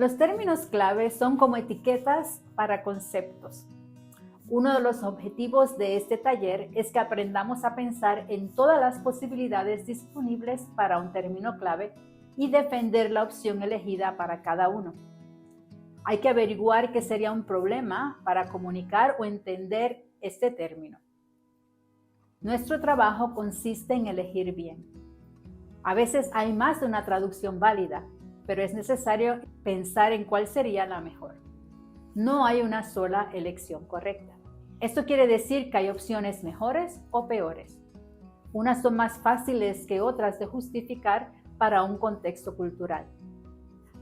Los términos clave son como etiquetas para conceptos. Uno de los objetivos de este taller es que aprendamos a pensar en todas las posibilidades disponibles para un término clave y defender la opción elegida para cada uno. Hay que averiguar qué sería un problema para comunicar o entender este término. Nuestro trabajo consiste en elegir bien. A veces hay más de una traducción válida, pero es necesario pensar en cuál sería la mejor. No hay una sola elección correcta. Esto quiere decir que hay opciones mejores o peores. Unas son más fáciles que otras de justificar para un contexto cultural.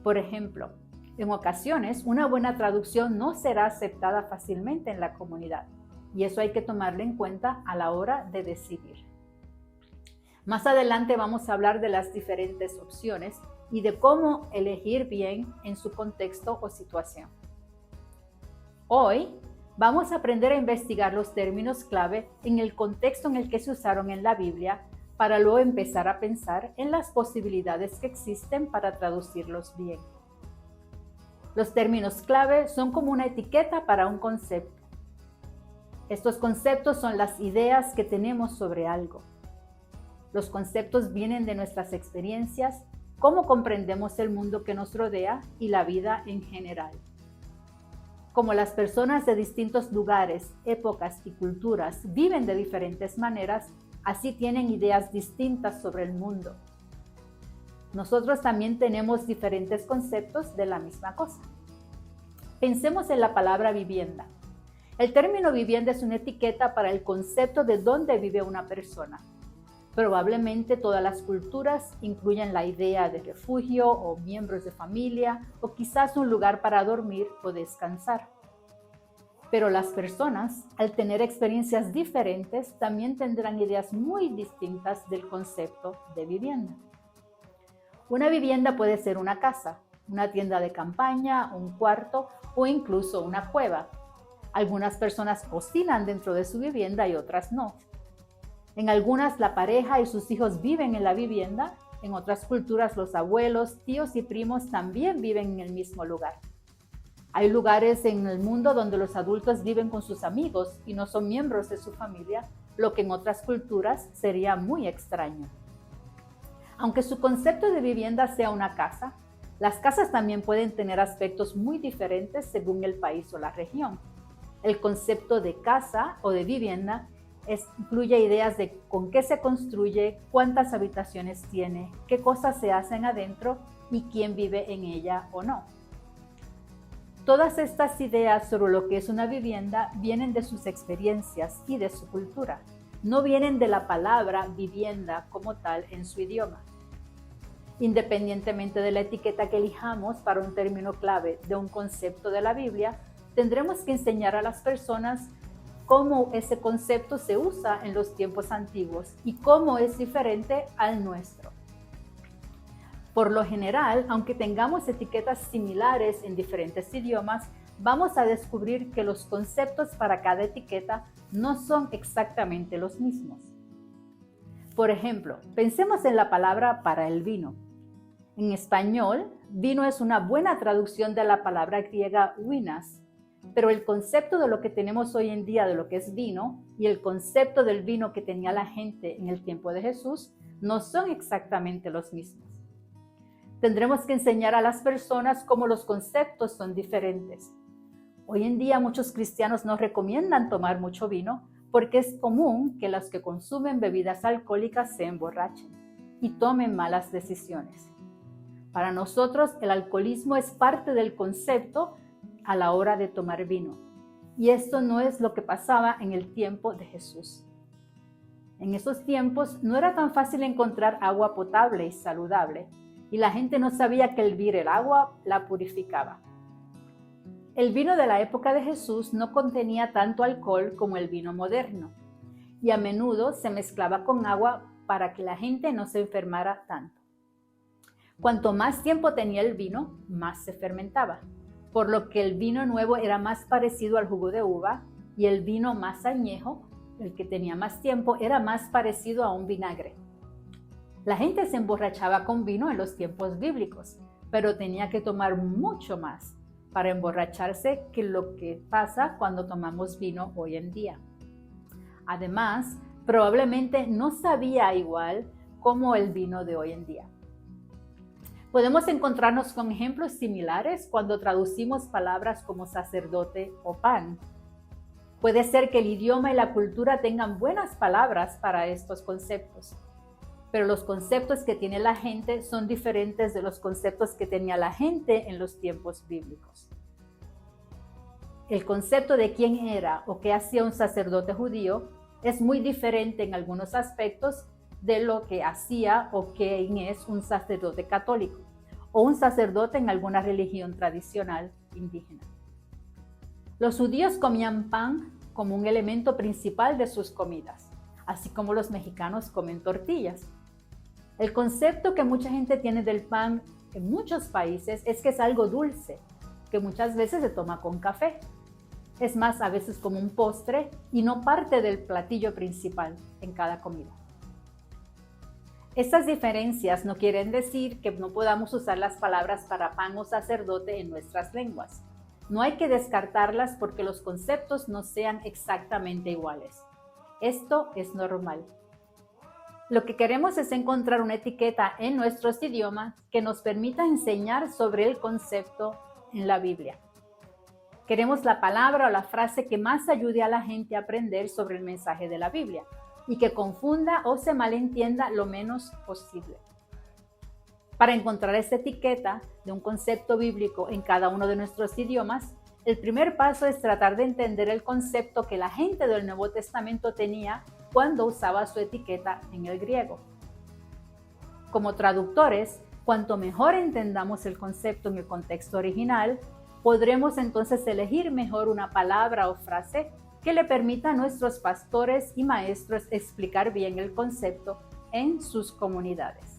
Por ejemplo, en ocasiones una buena traducción no será aceptada fácilmente en la comunidad, y eso hay que tomarlo en cuenta a la hora de decidir. Más adelante vamos a hablar de las diferentes opciones y de cómo elegir bien en su contexto o situación. Hoy vamos a aprender a investigar los términos clave en el contexto en el que se usaron en la Biblia para luego empezar a pensar en las posibilidades que existen para traducirlos bien. Los términos clave son como una etiqueta para un concepto. Estos conceptos son las ideas que tenemos sobre algo. Los conceptos vienen de nuestras experiencias, cómo comprendemos el mundo que nos rodea y la vida en general. Como las personas de distintos lugares, épocas y culturas viven de diferentes maneras, así tienen ideas distintas sobre el mundo. Nosotros también tenemos diferentes conceptos de la misma cosa. Pensemos en la palabra vivienda. El término vivienda es una etiqueta para el concepto de dónde vive una persona. Probablemente todas las culturas incluyen la idea de refugio o miembros de familia o quizás un lugar para dormir o descansar. Pero las personas, al tener experiencias diferentes, también tendrán ideas muy distintas del concepto de vivienda. Una vivienda puede ser una casa, una tienda de campaña, un cuarto o incluso una cueva. Algunas personas cocinan dentro de su vivienda y otras no. En algunas, la pareja y sus hijos viven en la vivienda. En otras culturas, los abuelos, tíos y primos también viven en el mismo lugar. Hay lugares en el mundo donde los adultos viven con sus amigos y no son miembros de su familia, lo que en otras culturas sería muy extraño. Aunque su concepto de vivienda sea una casa, las casas también pueden tener aspectos muy diferentes según el país o la región. El concepto de casa o de vivienda incluye ideas de con qué se construye, cuántas habitaciones tiene, qué cosas se hacen adentro y quién vive en ella o no. Todas estas ideas sobre lo que es una vivienda vienen de sus experiencias y de su cultura. No vienen de la palabra vivienda como tal en su idioma. Independientemente de la etiqueta que elijamos para un término clave de un concepto de la Biblia, tendremos que enseñar a las personas cómo ese concepto se usa en los tiempos antiguos y cómo es diferente al nuestro. Por lo general, aunque tengamos etiquetas similares en diferentes idiomas, vamos a descubrir que los conceptos para cada etiqueta no son exactamente los mismos. Por ejemplo, pensemos en la palabra para el vino. En español, vino es una buena traducción de la palabra griega vinas, pero el concepto de lo que tenemos hoy en día de lo que es vino y el concepto del vino que tenía la gente en el tiempo de Jesús no son exactamente los mismos. Tendremos que enseñar a las personas cómo los conceptos son diferentes. Hoy en día muchos cristianos no recomiendan tomar mucho vino porque es común que los que consumen bebidas alcohólicas se emborrachen y tomen malas decisiones. Para nosotros el alcoholismo es parte del concepto a la hora de tomar vino. Y esto no es lo que pasaba en el tiempo de Jesús. En esos tiempos no era tan fácil encontrar agua potable y saludable, y la gente no sabía que hervir el agua la purificaba. El vino de la época de Jesús no contenía tanto alcohol como el vino moderno, y a menudo se mezclaba con agua para que la gente no se enfermara tanto. Cuanto más tiempo tenía el vino, más se fermentaba, por lo que el vino nuevo era más parecido al jugo de uva y el vino más añejo, el que tenía más tiempo, era más parecido a un vinagre. La gente se emborrachaba con vino en los tiempos bíblicos, pero tenía que tomar mucho más para emborracharse que lo que pasa cuando tomamos vino hoy en día. Además, probablemente no sabía igual como el vino de hoy en día. Podemos encontrarnos con ejemplos similares cuando traducimos palabras como sacerdote o pan. Puede ser que el idioma y la cultura tengan buenas palabras para estos conceptos, pero los conceptos que tiene la gente son diferentes de los conceptos que tenía la gente en los tiempos bíblicos. El concepto de quién era o qué hacía un sacerdote judío es muy diferente en algunos aspectos de lo que hacía o quién es un sacerdote católico o un sacerdote en alguna religión tradicional indígena. Los judíos comían pan como un elemento principal de sus comidas, así como los mexicanos comen tortillas. El concepto que mucha gente tiene del pan en muchos países es que es algo dulce, que muchas veces se toma con café. Es más, a veces como un postre y no parte del platillo principal en cada comida. Estas diferencias no quieren decir que no podamos usar las palabras para pan o sacerdote en nuestras lenguas. No hay que descartarlas porque los conceptos no sean exactamente iguales. Esto es normal. Lo que queremos es encontrar una etiqueta en nuestros idiomas que nos permita enseñar sobre el concepto en la Biblia. Queremos la palabra o la frase que más ayude a la gente a aprender sobre el mensaje de la Biblia y que confunda o se malentienda lo menos posible. Para encontrar esta etiqueta de un concepto bíblico en cada uno de nuestros idiomas, el primer paso es tratar de entender el concepto que la gente del Nuevo Testamento tenía cuando usaba su etiqueta en el griego. Como traductores, cuanto mejor entendamos el concepto en el contexto original, podremos entonces elegir mejor una palabra o frase que le permita a nuestros pastores y maestros explicar bien el concepto en sus comunidades.